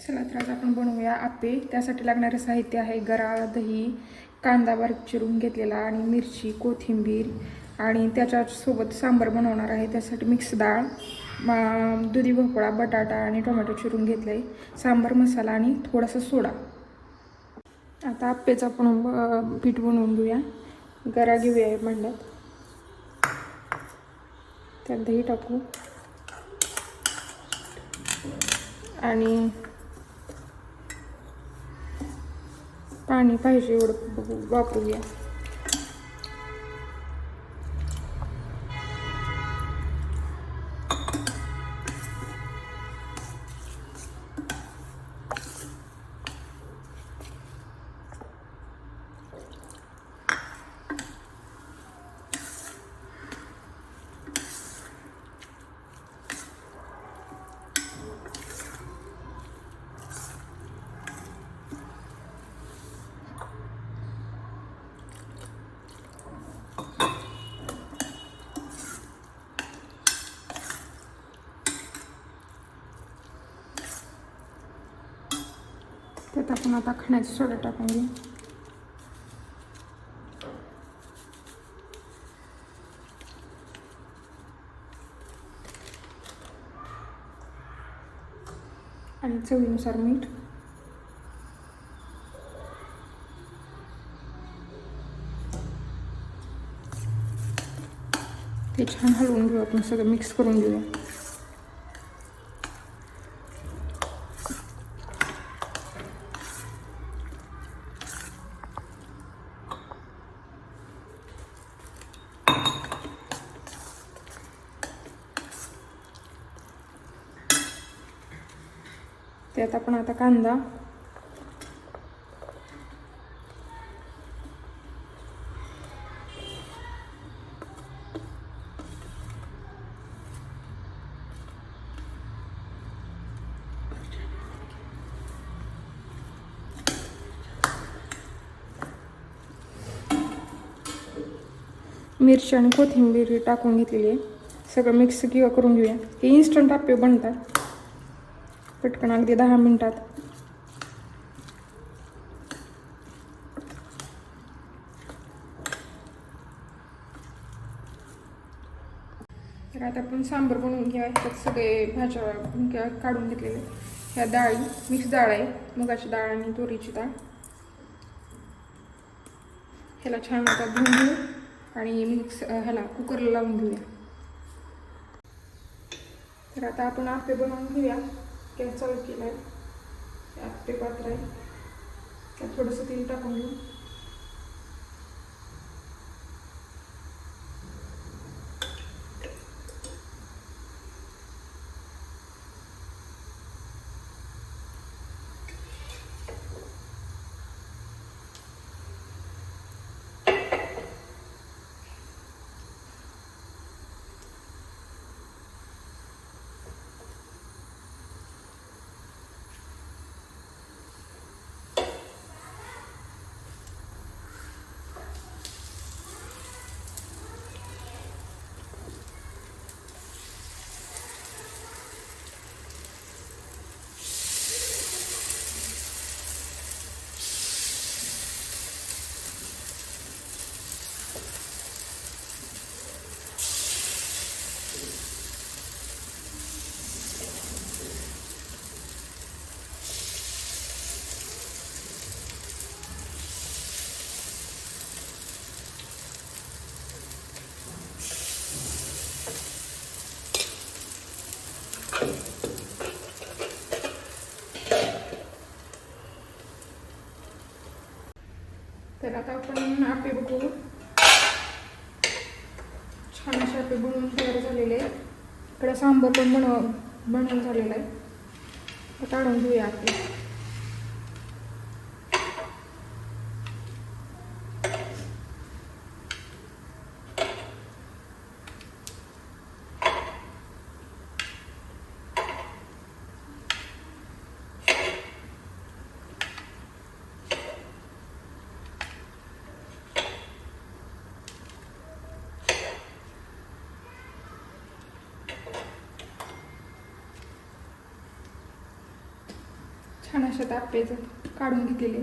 चला तर आज आपण बनवूया आप्पे. त्यासाठी लागणारे साहित्य आहे गरा, दही, कांदा बारीक चिरून घेतलेला आणि मिरची, कोथिंबीर आणि त्याच्यासोबत सांबार बनवणार आहे. त्यासाठी मिक्स डाळ, दुधी भोपळा, बटाटा आणि टोमॅटो चिरून घेतलं आहे, सांबार मसाला आणि थोडासा सोडा. आता आप्पेचं आपण पीठ बनवून घेऊया. गरा घेऊया भांड्यात, त्यात दही टाकू आणि पाणी पाहिजे एवढं वापरूया. त्यात आपण आता खाण्याचा सोडा टाकून घेऊ. आणि चवीनुसार मीठ. ते छान हलवून घेऊ आपण, सगळं मिक्स करून घेऊया. त्यात आपण आता कांदा, मिरची आणि कोथिंबीर टाकून घेतलेली आहे. सगळं मिक्स करून घेऊया. हे इन्स्टंट आप्पे बनतात पटकन, अगदी 10 मिनिटात. तर आता आपण सांबार बनवून घ्या. त्यात सगळे भाज्या काढून घेतलेले. ह्या डाळी, मिक्स डाळ आहे, मुगाची डाळ आणि तुरीची डाळ. ह्याला छान आता धुवून घेऊ आणि ह्याला कुकरला लावून घेऊया. तर आता आपण आप्पे बनवून घेऊया. गॅस चालू केला आहे, आप्पे पात्र आहे, त्यात थोडंसं तेल टाकून घेऊ. तर आता आपण आप्पे बघू. छान असे आप्पे बनवून तयार झालेले आहे. इकडे सांबार पण बनवून झालेला आहे. काढून घेऊया आप्पे. छान अशा आप्पे काढून घेतलेले.